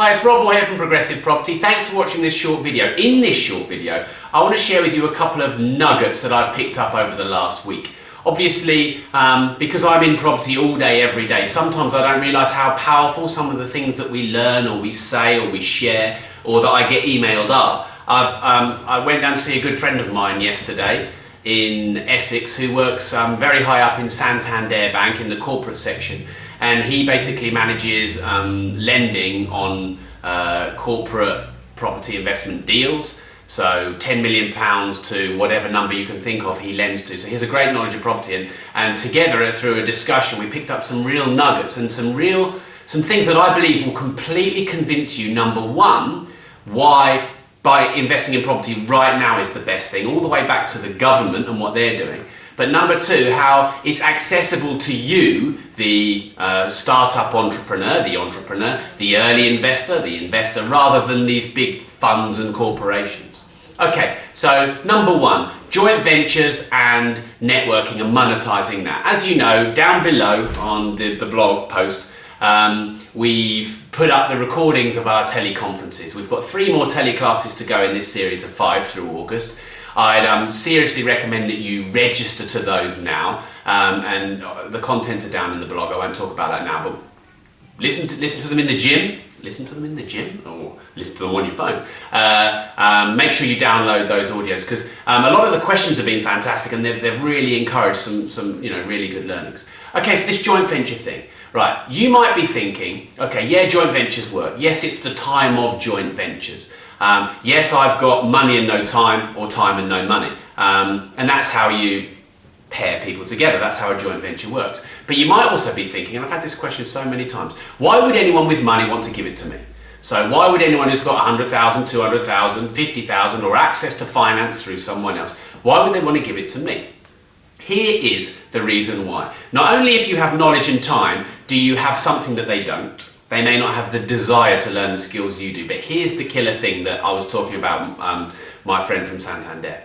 Hi, it's Rob Moore here from Progressive Property. Thanks for watching this short video. In this short video, I want to share with you a couple of nuggets that I've picked up over the last week. Obviously, because I'm in property all day, every day, sometimes I don't realise how powerful some of the things that we learn or we say or we share or that I get emailed are. I went down to see a good friend of mine yesterday in Essex who works very high up in Santander Bank in the corporate section, and he basically manages lending on corporate property investment deals. So £10 million to whatever number you can think of he lends to. So he has a great knowledge of property, and together through a discussion we picked up some real nuggets and some things that I believe will completely convince you, number one, why by investing in property right now is the best thing, all the way back to the government and what they're doing. But number two, how it's accessible to you, the startup entrepreneur, the early investor, the investor, rather than these big funds and corporations. Okay, so number one, joint ventures and networking and monetizing that. As you know, down below on the blog post, we've put up the recordings of our teleconferences. We've got 3 more teleclasses to go in this series of 5 through August. I'd seriously recommend that you register to those now, and the contents are down in the blog. I won't talk about that now, but listen to them in the gym. Listen to them in the gym, or listen to them on your phone. Make sure you download those audios, because a lot of the questions have been fantastic, and they've really encouraged some really good learnings. Okay, so this joint venture thing, right? You might be thinking, okay, yeah, joint ventures work. Yes, it's the time of joint ventures. Yes, I've got money and no time, or time and no money, and that's how you pair people together. That's how a joint venture works. But you might also be thinking, and I've had this question so many times, why would anyone with money want to give it to me? So why would anyone who's got 100,000, 200,000, 50,000 or access to finance through someone else, why would they want to give it to me? Here is the reason why. Not only if you have knowledge and time, do you have something that they don't. They may not have the desire to learn the skills you do, but here's the killer thing that I was talking about my friend from Santander.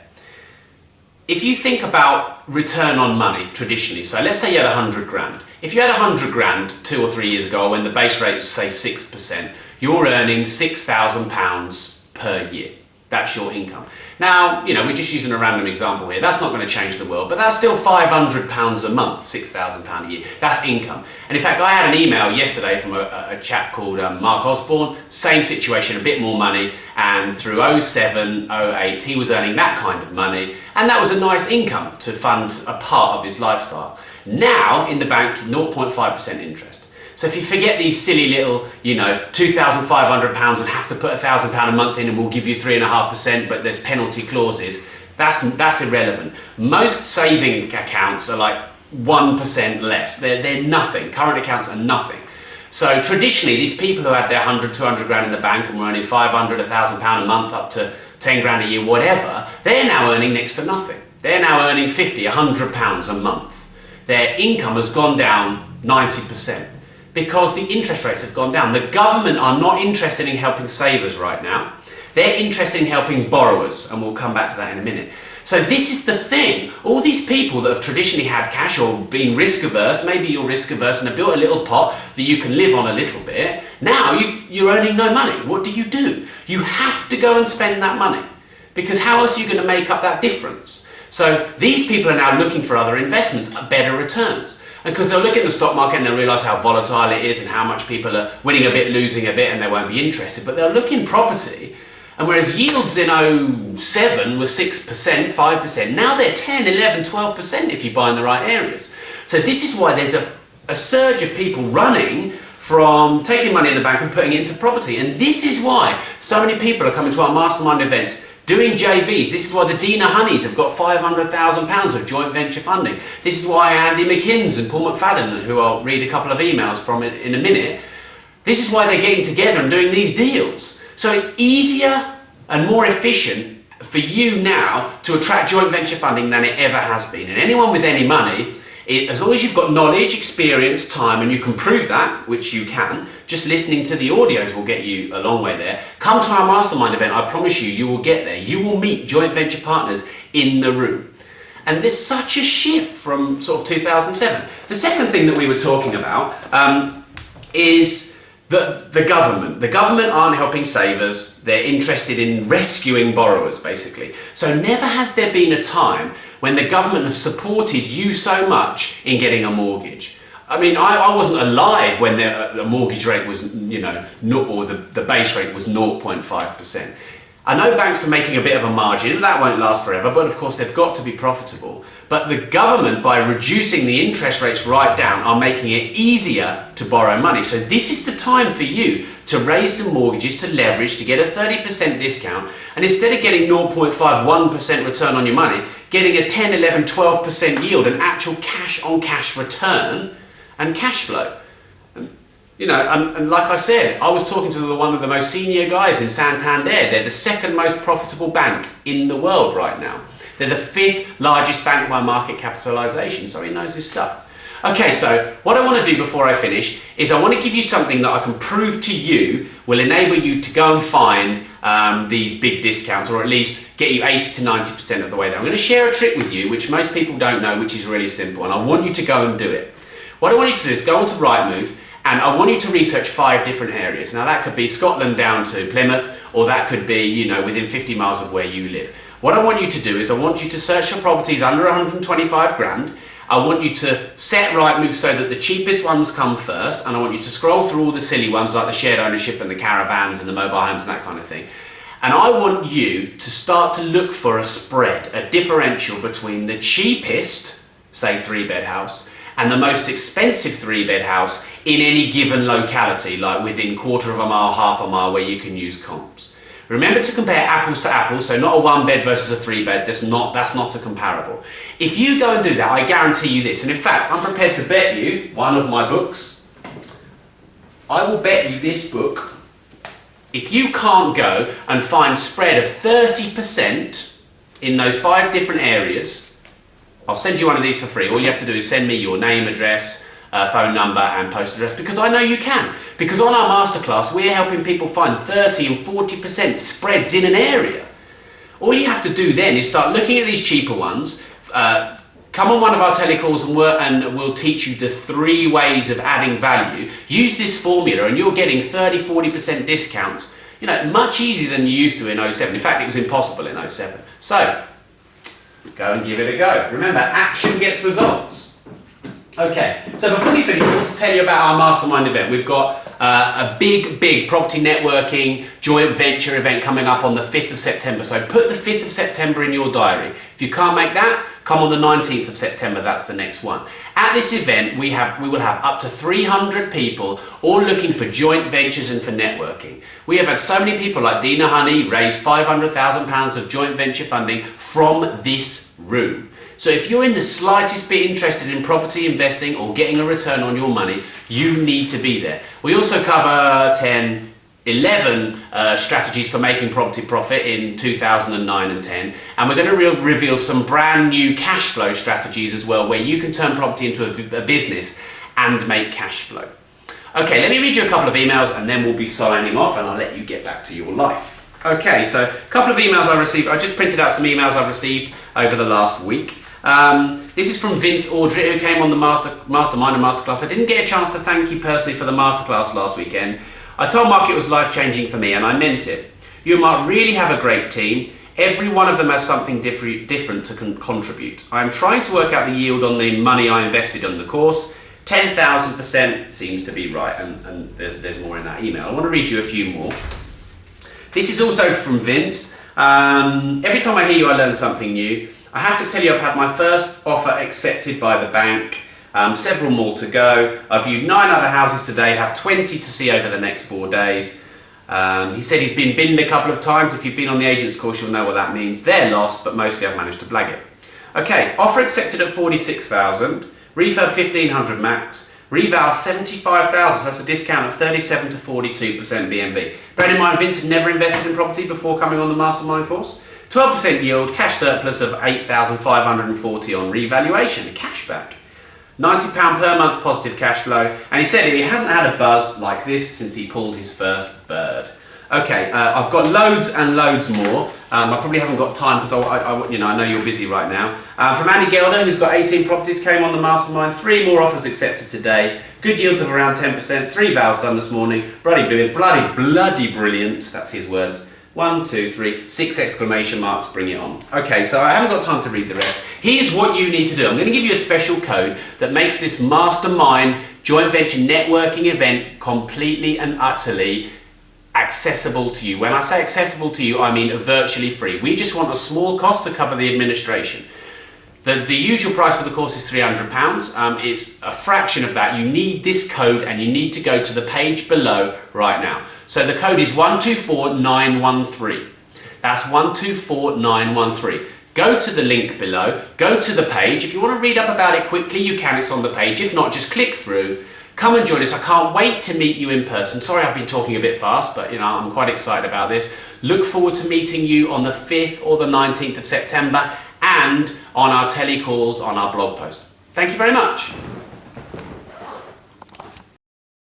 If you think about return on money traditionally, so let's say you had 100 grand. If you had 100 grand 2 or 3 years ago when the base rate was say 6%, you're earning £6,000 per year. That's your income. Now, we're just using a random example here. That's not going to change the world, but that's still £500 a month, £6,000 a year. That's income. And in fact, I had an email yesterday from a chap called Mark Osborne, same situation, a bit more money, and through 07, 08, he was earning that kind of money, and that was a nice income to fund a part of his lifestyle. Now, in the bank, 0.5% interest. So if you forget these silly little, £2,500 and have to put £1,000 a month in and we'll give you 3.5%, but there's penalty clauses, that's irrelevant. Most saving accounts are like 1% less. They're nothing. Current accounts are nothing. So traditionally, these people who had their 100, 200 grand in the bank and were earning 500, £1,000 a month up to 10 grand a year, whatever, they're now earning next to nothing. They're now earning 50, £100 a month. Their income has gone down 90%. Because the interest rates have gone down. The government are not interested in helping savers right now. They're interested in helping borrowers, and we'll come back to that in a minute. So this is the thing. All these people that have traditionally had cash or been risk averse, maybe you're risk averse and have built a little pot that you can live on a little bit, now you're earning no money. What do? You have to go and spend that money, because how else are you going to make up that difference? So these people are now looking for other investments, better returns. And because they'll look at the stock market and they'll realise how volatile it is and how much people are winning a bit, losing a bit, and they won't be interested. But they'll look in property, and whereas yields in 07 were 6%, 5%, now they're 10, 11, 12% if you buy in the right areas. So this is why there's a surge of people running from taking money in the bank and putting it into property. And this is why so many people are coming to our mastermind events, doing JVs. This is why the Dina Honeys have got £500,000 of joint venture funding. This is why Andy McKinns and Paul McFadden, who I'll read a couple of emails from in a minute, this is why they're getting together and doing these deals. So it's easier and more efficient for you now to attract joint venture funding than it ever has been. And anyone with any money, as long as you've got knowledge, experience, time, and you can prove that, which you can, just listening to the audios will get you a long way there. Come to our mastermind event, I promise you will get there. You will meet joint venture partners in the room. And there's such a shift from sort of 2007. The second thing that we were talking about is The government aren't helping savers. They're interested in rescuing borrowers, basically. So never has there been a time when the government have supported you so much in getting a mortgage. I mean, I wasn't alive when the mortgage rate was, or the base rate was 0.5%. I know banks are making a bit of a margin, that won't last forever, but of course they've got to be profitable. But the government, by reducing the interest rates right down, are making it easier to borrow money. So this is the time for you to raise some mortgages, to leverage, to get a 30% discount, and instead of getting 0.51% return on your money, getting a 10, 11, 12% yield, an actual cash-on-cash return and cash flow. And like I said, I was talking to one of the most senior guys in Santander. They're the second most profitable bank in the world right now. They're the 5th largest bank by market capitalization, so he knows his stuff. Okay, so what I want to do before I finish is I want to give you something that I can prove to you will enable you to go and find these big discounts, or at least get you 80 to 90% of the way there. I'm going to share a trick with you which most people don't know, which is really simple, and I want you to go and do it. What I want you to do is go onto Rightmove, and I want you to research 5 different areas. Now that could be Scotland down to Plymouth, or that could be, within 50 miles of where you live. What I want you to do is I want you to search for properties under 125 grand. I want you to set Rightmove so that the cheapest ones come first, and I want you to scroll through all the silly ones like the shared ownership and the caravans and the mobile homes and that kind of thing. And I want you to start to look for a spread, a differential between the cheapest, say 3-bed house, and the most expensive 3-bed house in any given locality, like within quarter of a mile, half a mile, where you can use comps. Remember to compare apples to apples, so not a 1-bed versus a 3-bed, that's not a comparable. If you go and do that, I guarantee you this, and in fact, I'm prepared to bet you one of my books. I will bet you this book, if you can't go and find spread of 30% in those 5 different areas, I'll send you one of these for free. All you have to do is send me your name, address, phone number and postal address, because I know you can. Because on our masterclass, we're helping people find 30 and 40% spreads in an area. All you have to do then is start looking at these cheaper ones, come on one of our telecalls and we'll teach you the 3 ways of adding value. Use this formula and you're getting 30, 40% discounts, much easier than you used to in 07. In fact, it was impossible in 07. So, go and give it a go. Remember, action gets results. Okay, so before we finish, I want to tell you about our mastermind event. We've got a big property networking joint venture event coming up on the 5th of September. So put the 5th of September in your diary. If you can't make that, come on the 19th of September, that's the next one. At this event, we will have up to 300 people all looking for joint ventures and for networking. We have had so many people like Dina Honey raise £500,000 of joint venture funding from this room. So if you're in the slightest bit interested in property investing or getting a return on your money, you need to be there. We also cover 10, 11 strategies for making property profit in 2009 and 10, and we're going to reveal some brand new cash flow strategies as well, where you can turn property into a business and make cash flow. Okay, let me read you a couple of emails and then we'll be signing off and I'll let you get back to your life. Okay, so a couple of emails I received. I just printed out some emails I've received over the last week. This is from Vince Audrey, who came on the Mastermind and Masterclass. I didn't get a chance to thank you personally for the Masterclass last weekend. I told Mark it was life-changing for me, and I meant it. You and Mark really have a great team. Every one of them has something different to contribute. I'm trying to work out the yield on the money I invested on the course. 10,000% seems to be right, and there's more in that email. I want to read you a few more. This is also from Vince. Every time I hear you, I learn something new. I have to tell you, I've had my first offer accepted by the bank, several more to go. I've viewed 9 other houses today, have 20 to see over the next 4 days. He said he's been binned a couple of times. If you've been on the agent's course, you'll know what that means. They're lost, but mostly I've managed to blag it. Okay, offer accepted at 46,000, refurb 1,500 max, reval 75,000, so that's a discount of 37 to 42% BMV. Bear in mind, Vince had never invested in property before coming on the Mastermind course. 12% yield, cash surplus of 8,540 on revaluation, cashback. £90 per month positive cash flow, and he said he hasn't had a buzz like this since he pulled his first bird. Okay, I've got loads and loads more. I probably haven't got time because I know you're busy right now. From Andy Gelder, who's got 18 properties, came on the Mastermind. 3 more offers accepted today. Good yields of around 10%, 3 valves done this morning. Bloody brilliant, that's his words. 1, 2, 3, 6 exclamation marks, bring it on. Okay, so I haven't got time to read the rest. Here's what you need to do. I'm going to give you a special code that makes this mastermind joint venture networking event completely and utterly accessible to you. When I say accessible to you, I mean virtually free. We just want a small cost to cover the administration. The usual price for the course is £300. It's a fraction of that. You need this code and you need to go to the page below right now. So the code is 124913. That's 124913. Go to the link below, go to the page. If you want to read up about it quickly, you can, it's on the page. If not, just click through. Come and join us. I can't wait to meet you in person. Sorry I've been talking a bit fast, but I'm quite excited about this. Look forward to meeting you on the 5th or the 19th of September and on our telecalls, on our blog post. Thank you very much.